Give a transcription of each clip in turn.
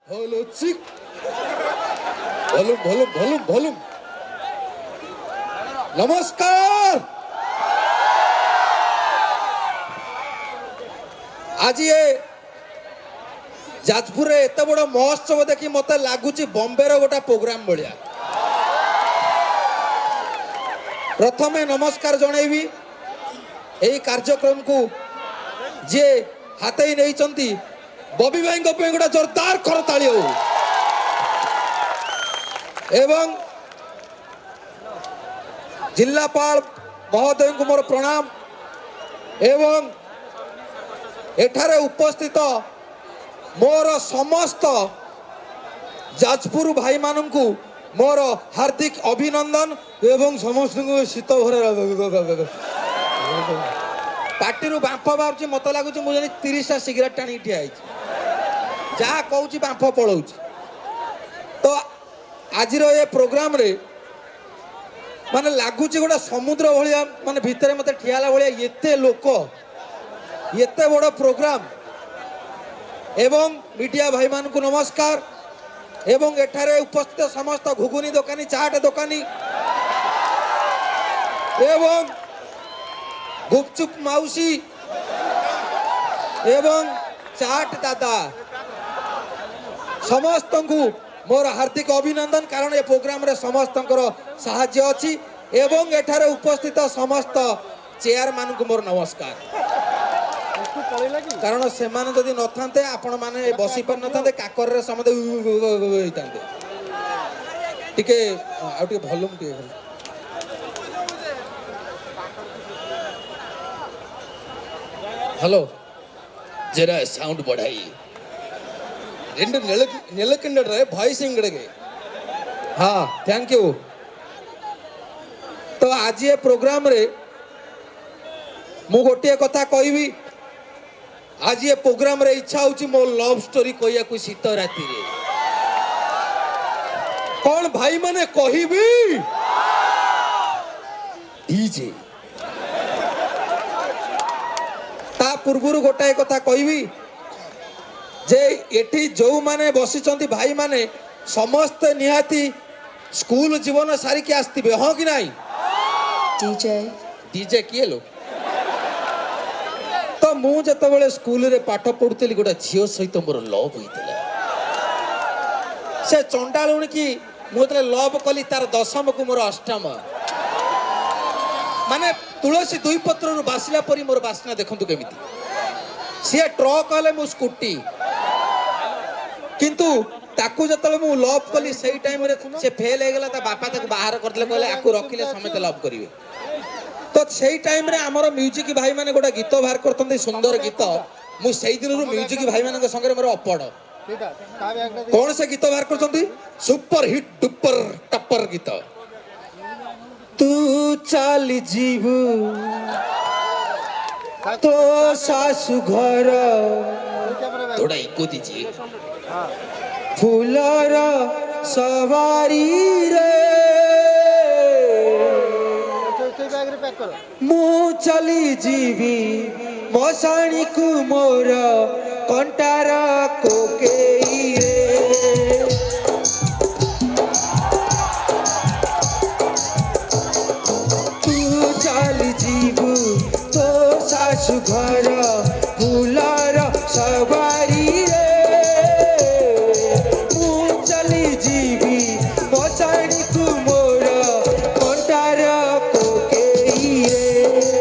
Hello चिक भलुम भलुम भलुम भलुम नमस्कार। आज ये जाजपुर एत बड़ महोत्सव देखी मत लगुच बॉम्बे रो गोटा प्रोग्राम भाया। प्रथमे नमस्कार जनइबी यही कार्यक्रम को जे हाथ ही नहीं बबी भाई गोटे जोरदार करताली हो एवं जिलापाल महोदय को मोर प्रणाम एवं एठारे उपस्थित मोर समस्त जाजपुर भाई मानू मोर हार्दिक अभिनंदन एवं समस्त शीत भर पार्टी बांफ बाहर मत लगुच मुझे 30टा सिगरेट टाणी ठिया जहाँ कहूँ बांफ पलाऊ। तो आज ये प्रोग्राम रे माने लगुच गोटे समुद्र भाया माने भितर मत ठियाला भाया एते लोक एते बड़ प्रोग्राम एवं मीडिया भाई मान को नमस्कार एवं एठारे उपस्थित समस्त घुगुनी दोकानी चाट दोकानी एवं गुपचुप माउसी एवं चाट दादा समस्त को मोर हार्दिक अभिनंदन कारण ये प्रोग्राम रे समस्त साहाय्य अच्छी एवं एठारे उपस्थित समस्त चेयर मान को मोर नमस्कार कारण से माने जदि न थांते आपण माने बसी पर न थांते काकर रे समते होइतांते टिके आ टिके वॉल्यूम टिके हेलो जरा साउंड बढ़ाई रेंडु नेलकंडरे वॉइस इंगड़गे हाँ थैंक यू। तो आज ये प्रोग्राम रे मु गोटे कथा कहबी आज ये प्रोग्राम रे इच्छा होची मो लव स्टोरी कहया को शीत राति रे कौन भाई माने कहबी डीजे ता पूर्व गोटाए कथा कहबी जे एठी जो माने बसिचंती भाई माने समस्त निहाती स्कूल जीवन सारी के आस्तिबे हाँ कि नहीं डीजे डीजे किए लो तो मु जतबेले स्कूल रे पाठ पढुतली गोटा झियो सहित मोर लव होइतला से चंडालुण की मु तले लव कली तार दशम को मोर अष्टम माने तुलसी दुई पत्र रु बासिला परी मोर बासना देखंतु केमिति सी ट्रक हले मु स्कूटी किंतु ताकू जतले मु लव कली सेई टाइम रे से फेल हे गेला ता बापा ताकू बाहर करले कहले आकू रखिले समेत लव करिवे। तो सेई टाइम रे हमर म्यूजिक भाई माने गोटा गीत बाहर करतंते सुंदर गीत मु सेई दिन रु म्यूजिक भाई माने के संगे मोर अपड़ कौन से गीत बाहर करतंती सुपर हिट डुपर टपर गीत तू चल जीवू तो सासु घर थोड़ा इको दीजिए फूलर सवारी रे मु चली जीवी मशाणी को मोर कंटार कोकेई रे तू चली जीवू तो सासु घर फूलर सवारी रे मु चली जीवी मशाणी को मोर कंटार कोकेई रे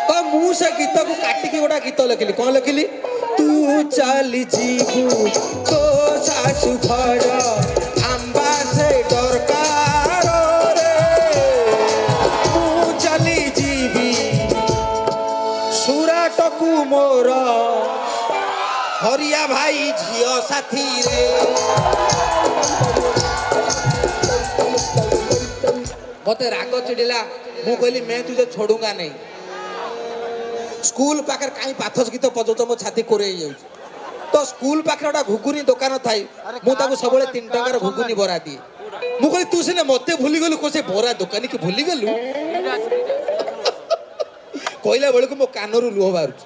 तो मु से गीत को काटिकी गोटा गीत लिखिली कौन लिखिली तू चली जीवू तो सासु घर आंबा से दरकार रे मु चली जीवी सुराटकू मोर हरिया भाई झियो साथी रे मते राग चिड़िला मु कहली मैं तुझे छोड़ूंगा नहीं स्कूल पाखर कहीं पाथस गीत बजाउछ मो छाती कोरे जाउछ तो स्कूल पाखर गोटा घुगुनी दुकान थाई मु ताको सबले 3 टंकार घुगुनी बरा दिए मु कहली तू सिने मते भूली गलु को से बोरा दुकानी के भूली गलु କହିଲା ବେଳକୁ ମୋ କାନରୁ ଲୁହ ବାହାରୁଛି।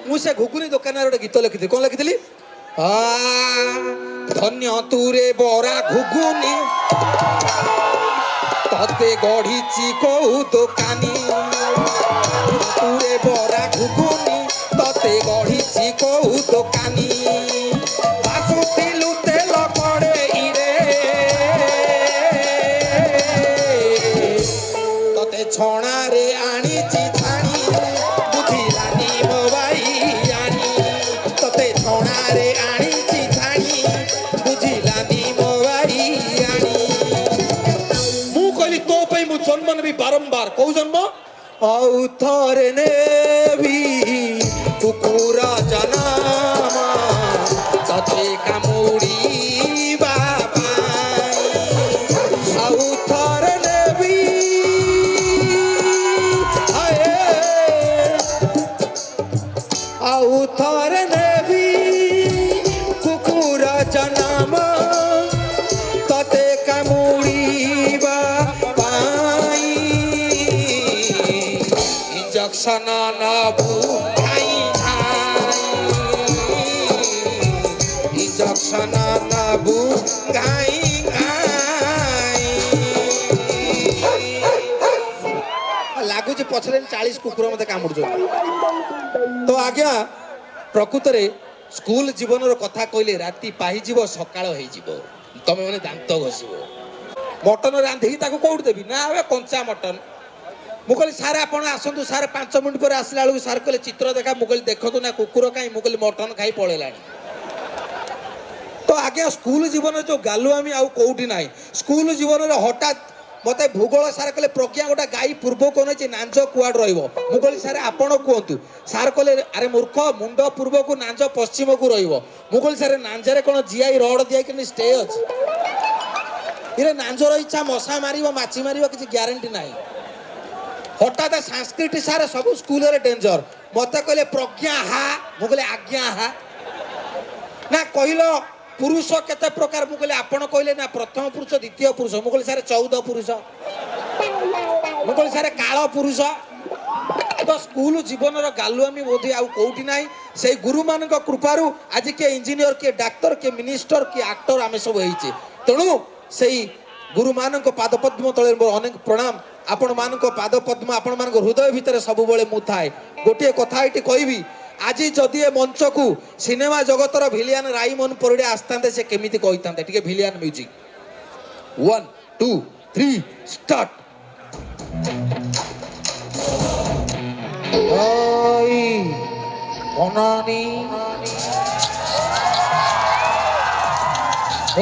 ମୁଁ ସେ ଘୁଗୁନି ଦୋକାନରେ ଗୋଟେ ଗୀତ ଲେଖିଥିଲି। କ'ଣ ଲେଖିଥିଲି? ଧନ୍ୟ ତୁରେ ବରା ଘୁଗୁନି ତତେ ଗଢିଛି କୋଉ ଦୋକାନୀ। ତୁରେ ବରା ଘୁଗୁନି ତତେ ଗଢିଛି କୋଉ ଦୋକାନୀ। ବାସୁଥିଲୁ ତେଲ କଡ଼େଇରେ ତତେ ଛଣାରେ ଆଣିଛି ଛାଣି। ବୁଝିଲାନି ମୋ ଭାଇ ଆଣି ତତେ ଛଣାରେ ଆଣିଛି ଛାଣି। ବୁଝିଲାନି ମୋ ଭାଇ ଆଣି। ମୁଁ କହିଲି ତୋ ପାଇଁ ମୁଁ ଜନ୍ମ ନେବି ବାରମ୍ବାର। କୋଉ ଜନ୍ମ? ଆଉ ଥରେ ନେବି କୁକୁର ଜନମ ତତେ କାମୁଡ଼ିବା ପାଇଁ। ଆଉ ଥରେ ନେବି ଆଉ ଥରେ ନେବି କୁକୁର ଜନମ ତତେ କାମୁଡ଼ିବା ପାଇଁ। ଇଞ୍ଜେକ୍ସନ ନବୁ ଘାଇ ଘାଇ। ଇଞ୍ଜେକ୍ସନ ନବୁ ଘାଇ ଘାଇ। ଲାଗୁଛି ପଛରେ 40 କୁକୁର ମତେ କାମୁଡୁଛନ୍ତି। ତ ଆଜ୍ଞା ପ୍ରକୃତରେ ସ୍କୁଲ ଜୀବନର କଥା କହିଲେ ରାତି ପାହିଯିବ ସକାଳ ହେଇଯିବ। ତମେ ମାନେ ଦାନ୍ତ ଘଷିବ। ମଟନ ରାନ୍ଧିକି ତାକୁ କୋଉଠି ଦେବି ନା ଏବେ କଞ୍ଚା ମଟନ। ମୁଁ କହିଲି ସାର୍ ଆପଣ ଆସନ୍ତୁ। ସାର୍ 5 ମିନିଟ୍ ପରେ ଆସିଲା ବେଳକୁ ସାର୍ କହିଲେ ଚିତ୍ର ଦେଖା। ମୁଁ କହିଲି ଦେଖନ୍ତୁ ନା କୁକୁର କାହିଁ। ମୁଁ କହିଲି ମଟନ ଖାଇ ପଳେଇଲାଣି। ତ ଆଜ୍ଞା ସ୍କୁଲ ଜୀବନରେ ଯୋଉ ଗାଲୁଆମି ଆଉ କୋଉଠି ନାହିଁ। ସ୍କୁଲ ଜୀବନରେ ହଠାତ୍ ମତେ ଭୂଗୋଳ ସାର୍ କହିଲେ ପ୍ରଜ୍ଞା ଗୋଟେ ଗାଈ ପୂର୍ବକୁ ନେଇଛି ନାଞ୍ଜ କୁଆଡେ ରହିବ। ମୁଁ କହିଲି ସାର୍ ଆପଣ କୁହନ୍ତୁ। ସାର୍ କହିଲେ ଆରେ ମୂର୍ଖ ମୁଣ୍ଡ ପୂର୍ବକୁ ନାଞ୍ଜ ପଶ୍ଚିମକୁ ରହିବ। ମୁଁ କହିଲି ସାର୍ ନାଞ୍ଜରେ କ'ଣ ଜିଆଇ ରଡ ଦିଆକି ଷ୍ଟେ ଅଛି? ଇରେ ନାଞ୍ଜର ଇଚ୍ଛା ମଶା ମାରିବ ମାଛି ମାରିବ କିଛି ଗ୍ୟାରେଣ୍ଟି ନାହିଁ। ହଠାତ୍ ସାଂସ୍କ୍ରିଟ ସାର୍ ସବୁ ସ୍କୁଲରେ ଡେଞ୍ଜର। ମତେ କହିଲେ ପ୍ରଜ୍ଞା ହା। ମୁଁ କହିଲି ଆଜ୍ଞା ହା। ନା କହିଲ ପୁରୁଷ କେତେ ପ୍ରକାର? ମୁଁ କହିଲି ଆପଣ କହିଲେ ନା ପ୍ରଥମ ପୁରୁଷ ଦ୍ୱିତୀୟ ପୁରୁଷ। ମୁଁ କହିଲି ସାର୍ 14 ପୁରୁଷ। ମୁଁ କହିଲି ସାର୍ କାଳ ପୁରୁଷ। ତ ସ୍କୁଲ ଜୀବନର ଗାଲୁଆମି ବୋଧେ ଆଉ କୋଉଠି ନାହିଁ। ସେଇ ଗୁରୁମାନଙ୍କ କୃପାରୁ ଆଜି କିଏ ଇଞ୍ଜିନିୟର କିଏ ଡାକ୍ତର କିଏ ମିନିଷ୍ଟର କିଏ ଆକ୍ଟର ଆମେ ସବୁ ହେଇଛେ। ତେଣୁ ସେଇ ଗୁରୁମାନଙ୍କ ପାଦପଦ୍ମ ତଳେ ମୋର ଅନେକ ପ୍ରଣାମ। ଆପଣମାନଙ୍କ ପାଦପଦ୍ମ ଆପଣମାନଙ୍କ ହୃଦୟ ଭିତରେ ସବୁବେଳେ ମୁଁ ଥାଏ। ଗୋଟିଏ କଥା ଏଠି କହିବି। ଆଜି ଯଦି ଏ ମଞ୍ଚକୁ ସିନେମା ଜଗତର ଭିଲିଆନ ରାଇମୋହନ ପରିଡ଼ା ଆସିଥାନ୍ତେ ସେ କେମିତି କହିଥାନ୍ତେ? ଟିକେ ଭିଲିଆନ ମ୍ୟୁଜିକ 1 2 3 ଷ୍ଟାର୍ଟ।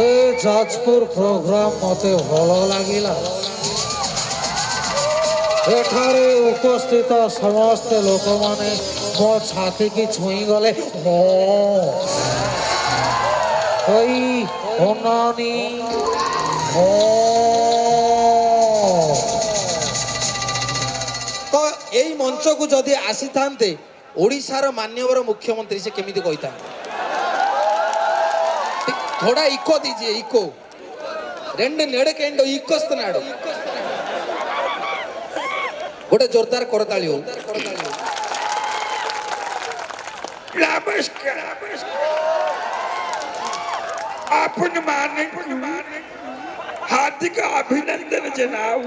ଏ ଯାଜପୁର ପ୍ରୋଗ୍ରାମ ମତେ ଭଲ ଲାଗିଲା। ଏଠାରେ ଉପସ୍ଥିତ ସମସ୍ତ ଲୋକମାନେ ମୋ ଛାତିକି ଛୁଇଁ ଗଲେ। ଅନାନି ତ ଏଇ ମଞ୍ଚକୁ ଯଦି ଆସିଥାନ୍ତେ ଓଡ଼ିଶାର ମାନ୍ୟବର ମୁଖ୍ୟମନ୍ତ୍ରୀ ସେ କେମିତି କହିଥାନ୍ତେ? थोड़ा इको दीजिए इको। ரெண்டு நெடுக்கேண்டோ இக்கோஸ்தனாடு ଗୋଟେ जोरदार करताली हो। नमस्कार आपण माने हार्दिक अभिनंदन जनाऊ।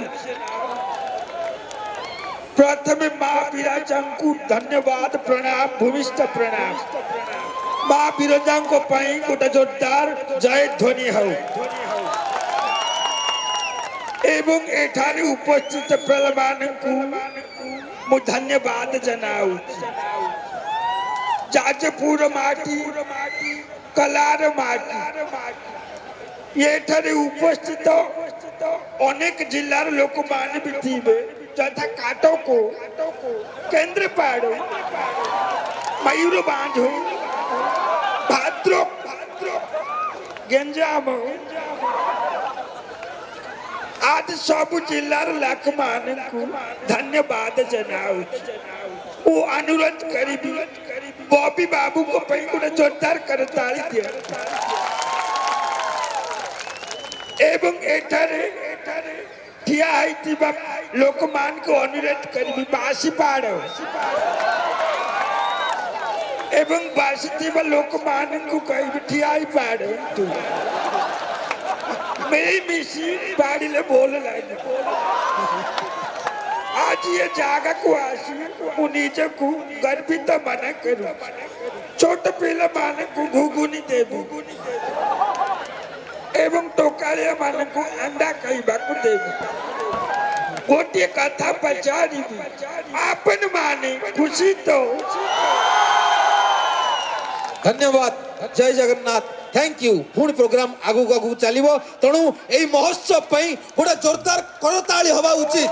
प्रथमे माँ विराजा को धन्यवाद प्रणाम भूमिष्ठ प्रणाम। माँ विराजा को पाई गोटे जोरदार जय ध्वनि हो। एवं एठारे उपस्थित प्रलमानकु मु धन्यवाद जनाऊ। जाजपुर माटी कलार माटी एठारे उपस्थित अनेक जिल्लार लोक माने भी थिबे तथा काटको केंद्रपाड़ मयूरभंज भाद्रक गंजाम आदि सब जिलार लाख मान धन्यवाद जनाऊ। वो अनुरोध करी बॉबी बाबू को पई गोटे जोरदार करताली दिया। एवं एठारे ठिया लोकमान को अनुरोध करी बासी पाड़ एवं बासी लोकमान को कही ठियाई पाड़ तू मैं मिसी पाड़ी ले बोल लाइन आज ये जागा को आसी उन्हीं को गर्भित मना करूं छोट पिला मान को घुगुनी देबू एवं टोकालिया मान को अंडा कहबा को देबू गोटे कथा पचारी आपन माने खुशी तो धन्यवाद जय जगन्नाथ थैंक यू पुणी प्रोग्राम आगु आगु चलो तेणु यही महोत्सव गोटे जोरदार करताली हवा उचित।